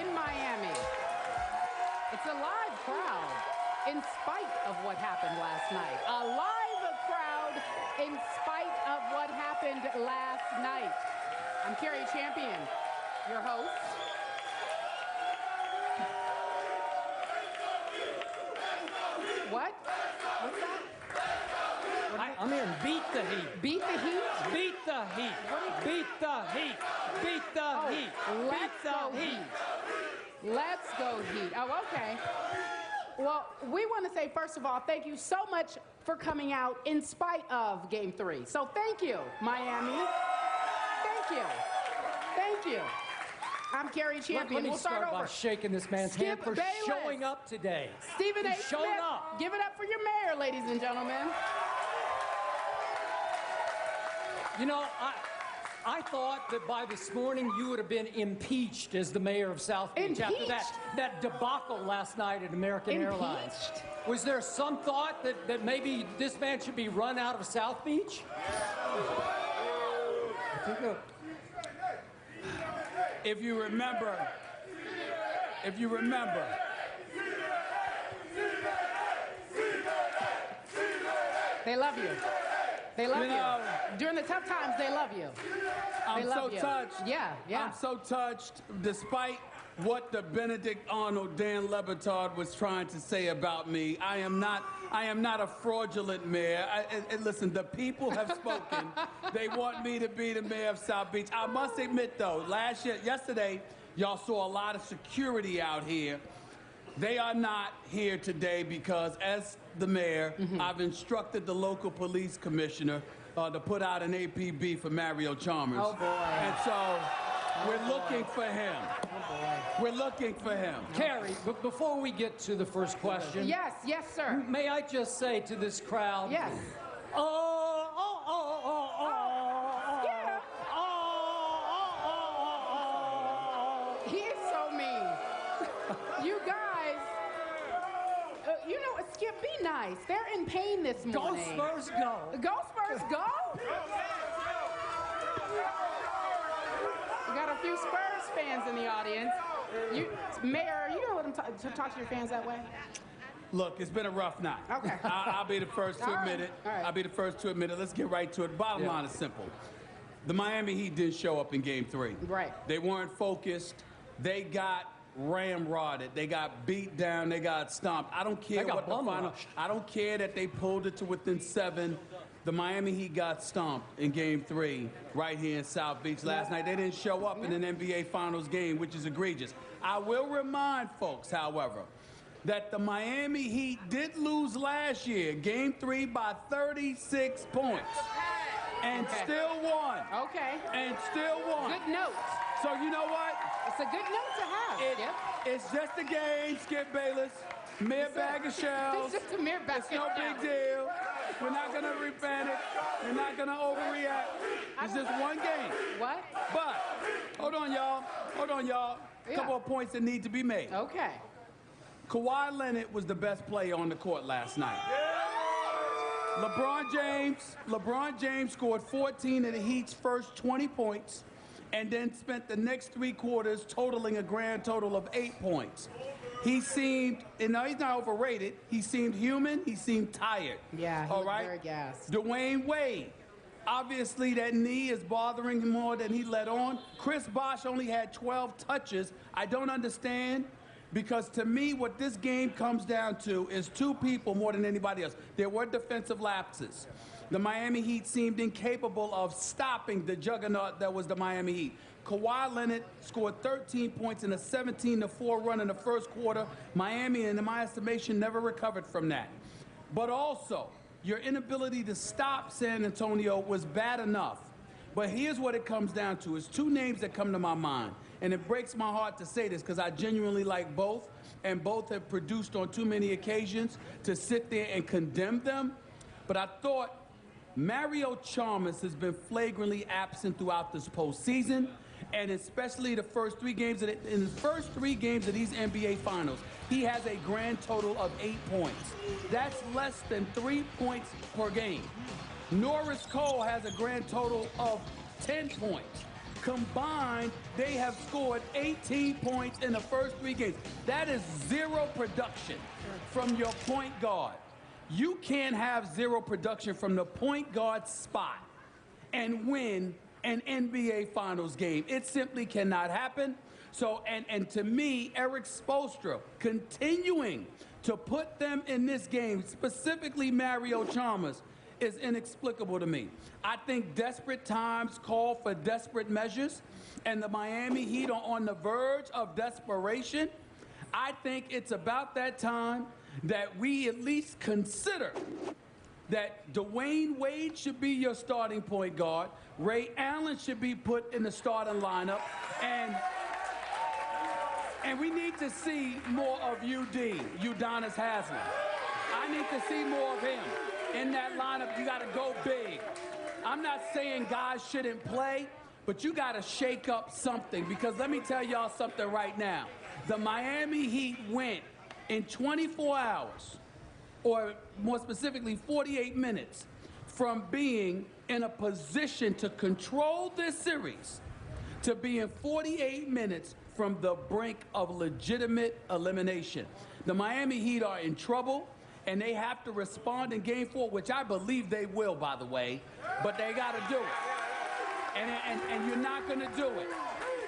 in Miami. It's a live crowd in spite of what happened last night. A live crowd in spite of what happened last night. I'm Carrie Champion, your host. What? What's that? I'm hearing beat the heat. Beat the heat? Beat the heat. Beat the heat. Beat the heat. Let's go heat. Let's go heat. Oh, okay. Well, we want to say, first of all, thank you so much for coming out in spite of Game 3. So thank you, Miami. Thank you. Thank you. I'm Carrie Champion. We'll start by shaking this man's hand for showing up today. Stephen A. Smith, give it up for your mayor, ladies and gentlemen. You know, I thought that by this morning you would have been impeached as the mayor of South Beach after that debacle last night at American Airlines. Was there some thought that maybe this man should be run out of South Beach? If you remember, they love you. They love you. During the tough times, they love you. I'm so touched. Yeah. I'm so touched, despite what the Benedict Arnold, Dan Le Batard was trying to say about me. I am not a fraudulent mayor. Listen, the people have spoken. They want me to be the mayor of South Beach. I must admit, though, yesterday, y'all saw a lot of security out here. They are not here today because, as the mayor, I've instructed the local police commissioner to put out an APB for Mario Chalmers. Oh, boy. And so we're looking for him. Oh, boy. We're looking for him. Carrie, before we get to the first question. Yes, sir. May I just say to this crowd? Yes. He is so mean. You guys, you know, Skip, be nice. They're in pain this morning. Go Spurs, go. Go Spurs, go. We got a few Spurs fans in the audience. Mayor, are you gonna let them talk to your fans that way? Look, it's been a rough night. Okay. I'll be the first to admit it. All right. I'll be the first to admit it. Let's get right to it. Bottom line is simple. The Miami Heat didn't show up in Game 3. Right. They weren't focused. They got ramrodded. They got beat down. They got stomped. I don't care what the final. I don't care that they pulled it to within 7. The Miami Heat got stomped in Game 3 right here in South Beach last night. They didn't show up in an NBA Finals game, which is egregious. I will remind folks, however, that the Miami Heat did lose last year, Game 3, by 36 points. And still won. Okay. And still won. Good note. So you know what? It's a good note to have, Skip. It's just a game, Skip Bayless. Mere bag of shells. It's just a mere bag of shells. It's no big deal. We're not going to repanic. We're not going to overreact. It's just one game. What? But, hold on, y'all. A couple of points that need to be made. Okay. Kawhi Leonard was the best player on the court last night. LeBron James scored 14 of the Heat's first 20 points and then spent the next 3 quarters totaling a grand total of 8 points. He seemed, and now he's not overrated, he seemed human, he seemed tired. Yeah, he all was right? very gassed. Dwayne Wade, obviously that knee is bothering him more than he let on. Chris Bosh only had 12 touches. I don't understand. Because to me, what this game comes down to is 2 people more than anybody else. There were defensive lapses. The Miami Heat seemed incapable of stopping the juggernaut that was the Miami Heat. Kawhi Leonard scored 13 points in a 17-4 run in the first quarter. Miami, in my estimation, never recovered from that. But also, your inability to stop San Antonio was bad enough. But here's what it comes down to. It's 2 names that come to my mind. And it breaks my heart to say this because I genuinely like both, and both have produced on too many occasions to sit there and condemn them. But I thought Mario Chalmers has been flagrantly absent throughout this postseason, and especially the first 3 games in the first 3 games of these NBA Finals. He has a grand total of 8 points. That's less than 3 points per game. Norris Cole has a grand total of 10 points. Combined, they have scored 18 points in the first 3 games. That is 0 production from your point guard. You can't have 0 production from the point guard spot and win an NBA Finals game. It simply cannot happen. So, and to me, Eric Spoelstra continuing to put them in this game, specifically Mario Chalmers, is inexplicable to me. I think desperate times call for desperate measures, and the Miami Heat are on the verge of desperation. I think it's about that time that we at least consider that Dwayne Wade should be your starting point guard, Ray Allen should be put in the starting lineup, and we need to see more of Udonis Haslem. I need to see more of him in that lineup. You got to go big. I'm not saying guys shouldn't play, but you got to shake up something, because let me tell y'all something right now. The Miami Heat went in 24 hours, or more specifically 48 minutes, from being in a position to control this series to being 48 minutes from the brink of legitimate elimination. The Miami Heat are in trouble, and they have to respond in Game 4, which I believe they will, by the way, but they got to do it. And you're not going to do it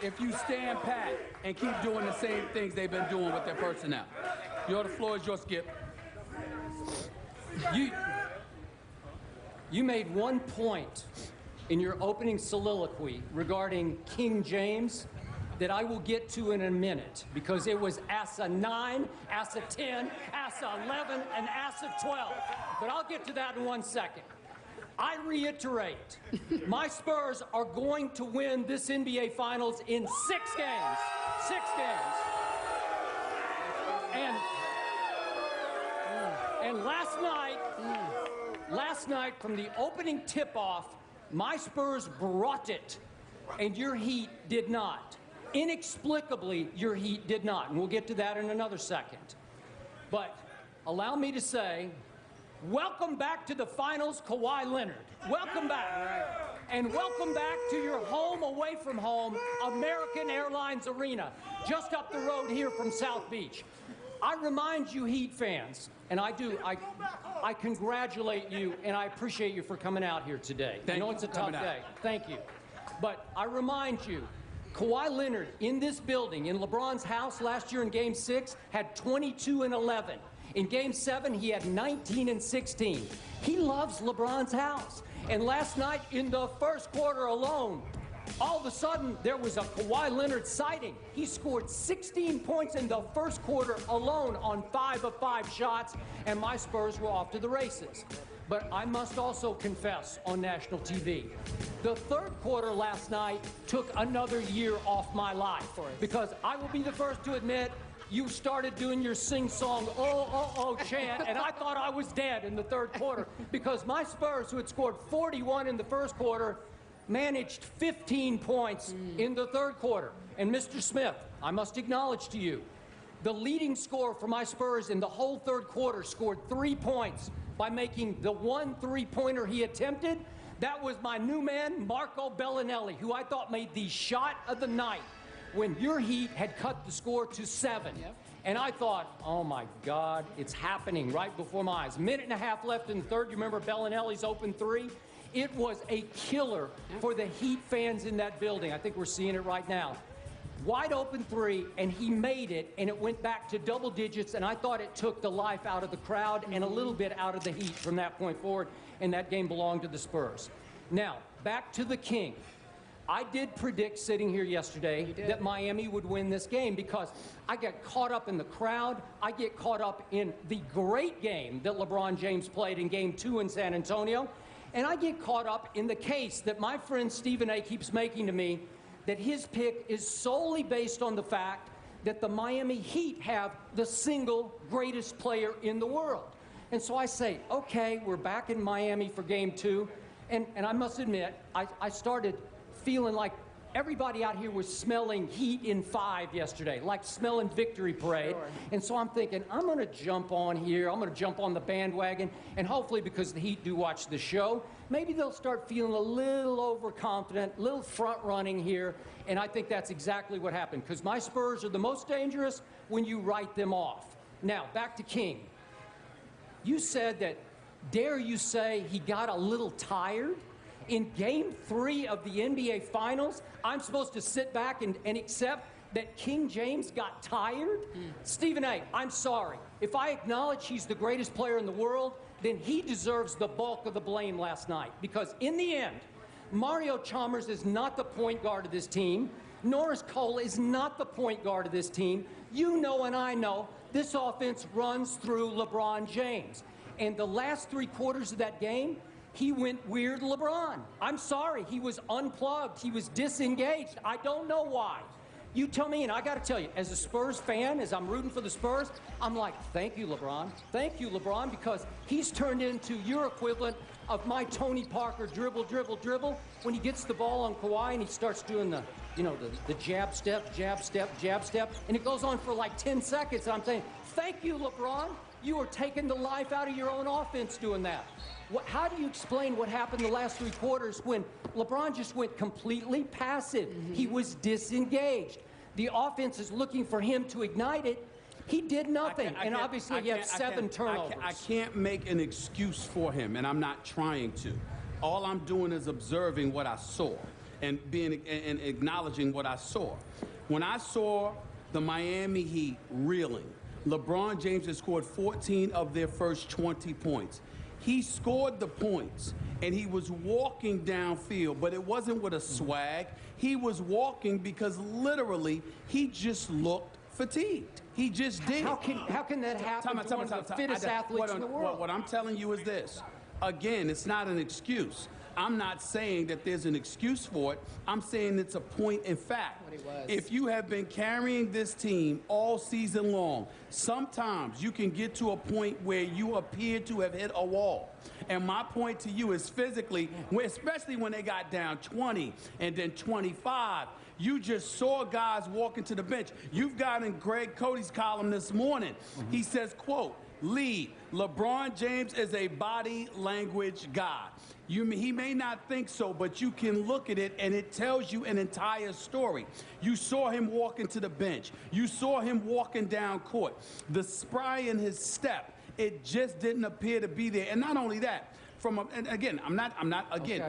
if you stand pat and keep doing the same things they've been doing with their personnel. The floor is yours, Skip. You made one point in your opening soliloquy regarding King James that I will get to in a minute, because it was ASA 9, ASA 10, ASA 11, and ASA 12. But I'll get to that in 1 second. I reiterate, my Spurs are going to win this NBA Finals in 6 games. 6 games. And last night from the opening tip-off, my Spurs brought it, and your Heat did not. Inexplicably, your Heat did not, and we'll get to that in another second. But allow me to say, welcome back to the Finals, Kawhi Leonard. Welcome back. And welcome back to your home away from home, American Airlines Arena, just up the road here from South Beach. I remind you, Heat fans, and I congratulate you, and I appreciate you for coming out here today. I know it's a tough day. Thank you. But I remind you, Kawhi Leonard in this building, in LeBron's house last year in Game 6, had 22 and 11. In Game 7, he had 19 and 16. He loves LeBron's house. And last night, in the first quarter alone, all of a sudden, there was a Kawhi Leonard sighting. He scored 16 points in the first quarter alone on 5 of 5 shots, and my Spurs were off to the races. But I must also confess on national TV, the third quarter last night took another year off my life, because I will be the first to admit, you started doing your sing-song, oh, oh, oh chant, and I thought I was dead in the third quarter, because my Spurs, who had scored 41 in the first quarter, managed 15 points in the third quarter. And Mr. Smith, I must acknowledge to you, the leading scorer for my Spurs in the whole third quarter scored 3 points by making the one three-pointer he attempted. That was my new man, Marco Bellinelli, who I thought made the shot of the night when your Heat had cut the score to 7. Yep. And I thought, oh my God, it's happening right before my eyes. Minute and a half left in the third. You remember Bellinelli's open 3? It was a killer for the Heat fans in that building. I think we're seeing it right now. Wide open 3, and he made it, and it went back to double digits, and I thought it took the life out of the crowd and a little bit out of the Heat from that point forward, and that game belonged to the Spurs. Now, back to the King. I did predict sitting here yesterday that Miami would win this game, because I get caught up in the crowd. I get caught up in the great game that LeBron James played in Game 2 in San Antonio, and I get caught up in the case that my friend Stephen A. keeps making to me, that his pick is solely based on the fact that the Miami Heat have the single greatest player in the world. And so I say, okay, we're back in Miami for Game 2. And I must admit, I started feeling like everybody out here was smelling Heat in 5 yesterday, like smelling Victory Parade. Sure. And so I'm thinking, I'm going to jump on here. I'm going to jump on the bandwagon. And hopefully, because the Heat do watch the show, maybe they'll start feeling a little overconfident, a little front-running here. And I think that's exactly what happened, because my Spurs are the most dangerous when you write them off. Now, back to King. You said that, dare you say, he got a little tired? In Game 3 of the NBA Finals, I'm supposed to sit back and accept that King James got tired? Stephen A., I'm sorry. If I acknowledge he's the greatest player in the world, then he deserves the bulk of the blame last night. Because in the end, Mario Chalmers is not the point guard of this team. Norris Cole is not the point guard of this team. You know and I know this offense runs through LeBron James. And the last 3 quarters of that game, he went weird LeBron. I'm sorry, he was unplugged. He was disengaged. I don't know why. You tell me, and I got to tell you, as a Spurs fan, as I'm rooting for the Spurs, I'm like, thank you, LeBron. Thank you, LeBron, because he's turned into your equivalent of my Tony Parker dribble, dribble, dribble. When he gets the ball on Kawhi and he starts doing the, you know, the jab step, jab step, jab step, and it goes on for like 10 seconds. And I'm saying, thank you, LeBron. You are taking the life out of your own offense doing that. How do you explain what happened the last 3 quarters when LeBron just went completely passive? He was disengaged. The offense is looking for him to ignite it. He did nothing. And obviously, he had 7 turnovers. I can't make an excuse for him, and I'm not trying to. All I'm doing is observing what I saw and acknowledging what I saw. When I saw the Miami Heat reeling, LeBron James has scored 14 of their first 20 points. He scored the points, and he was walking downfield, but it wasn't with a swag. He was walking because literally he just looked fatigued. He just did. How can that happen to one of the fittest athletes in the world? What I'm telling you is this. Again, it's not an excuse. I'm not saying that there's an excuse for it. I'm saying it's a point in fact. If you have been carrying this team all season long, sometimes you can get to a point where you appear to have hit a wall. And my point to you is physically, especially when they got down 20 and then 25, you just saw guys walking to the bench. You've got in Greg Cody's column this morning. He says, quote, lead, LeBron James is a body language guy. He may not think so, but you can look at it and it tells you an entire story. You saw him walking to the bench. You saw him walking down court. The spry in his step, it just didn't appear to be there. And not only that, and again,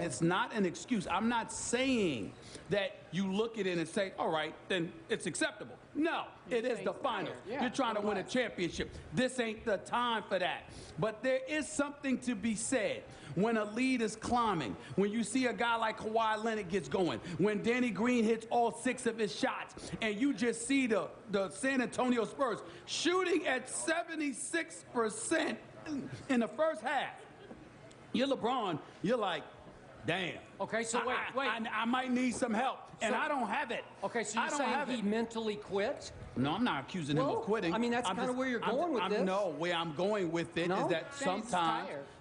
it's not an excuse. I'm not saying that you look at it and say, all right, then it's acceptable. No, it is the finals. Yeah, you're trying to win a championship. This ain't the time for that. But there is something to be said when a lead is climbing, when you see a guy like Kawhi Leonard gets going, when Danny Green hits all 6 of his shots, and you just see the San Antonio Spurs shooting at 76% in the first half. You're LeBron, you're like, damn. Okay, so wait. I might need some help, and I don't have it. Okay, so you're saying he mentally quit? No, I'm not accusing him of quitting. I mean, that's kind of where you're going with this. No, where I'm going with it is that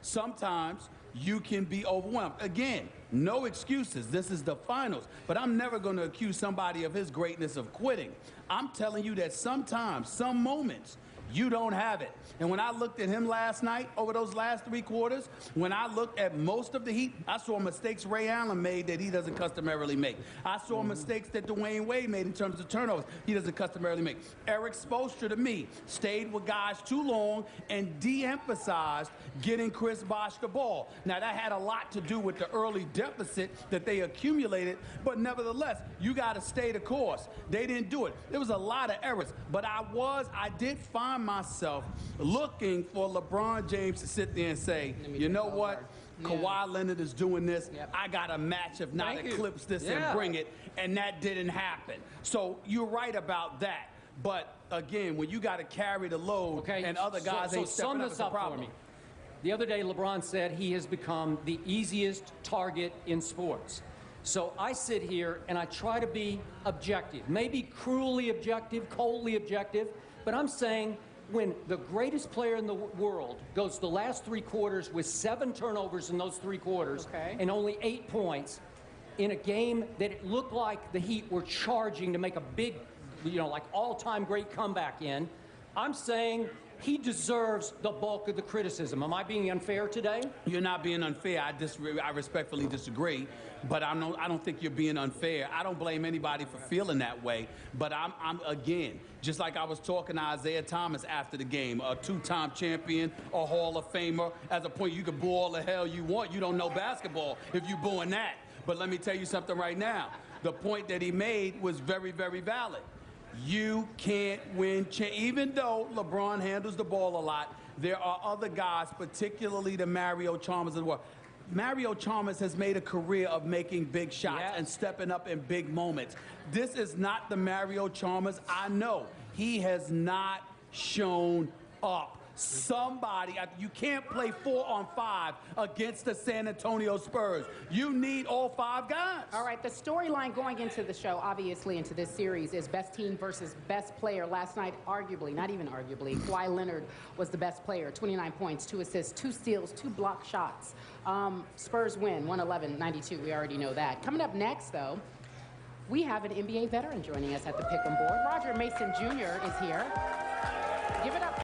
sometimes you can be overwhelmed. Again, no excuses. This is the finals. But I'm never going to accuse somebody of his greatness of quitting. I'm telling you that sometimes, some moments, you don't have it. And when I looked at him last night over those last 3 quarters, when I looked at most of the Heat, I saw mistakes Ray Allen made that he doesn't customarily make. I saw mistakes that Dwayne Wade made in terms of turnovers he doesn't customarily make. Eric Spoelstra, to me, stayed with guys too long and de-emphasized getting Chris Bosh the ball. Now, that had a lot to do with the early deficit that they accumulated, but nevertheless, you got to stay the course. They didn't do it. There was a lot of errors, but I did find myself looking for LeBron James to sit there and say, you know what? Kawhi Leonard is doing this. I got a match, if not eclipse this and bring it. And that didn't happen. So you're right about that. But again, when you got to carry the load and other guys ain't stepping up, it's a problem. For me. The other day, LeBron said he has become the easiest target in sports. So I sit here and I try to be objective, maybe cruelly objective, coldly objective, but I'm saying when the greatest player in the world goes the last 3 quarters with 7 turnovers in those 3 quarters and only 8 points, in a game that it looked like the Heat were charging to make a big, like all-time great comeback in. I'm saying he deserves the bulk of the criticism. Am I being unfair today? You're not being unfair. I respectfully disagree, but I don't think you're being unfair. I don't blame anybody for feeling that way, but I'm again, just like I was talking to Isaiah Thomas after the game, a two-time champion, a Hall of Famer. As a point, you can boo all the hell you want. You don't know basketball if you booing that. But let me tell you something right now. The point that he made was very, very valid. You can't win, even though LeBron handles the ball a lot, there are other guys, particularly the Mario Chalmers of the world. Mario Chalmers has made a career of making big shots and stepping up in big moments. This is not the Mario Chalmers I know. He has not shown up. Somebody, you can't play 4-on-5 against the San Antonio Spurs. You need all 5 guys. All right, the storyline going into the show, obviously into this series, is best team versus best player. Last night, arguably, not even arguably, Kawhi Leonard was the best player. 29 points, 2 assists, 2 steals, 2 block shots. Spurs win, 111-92. We already know that. Coming up next, though, we have an NBA veteran joining us at the Pick'em board. Roger Mason Jr. is here. Give it up.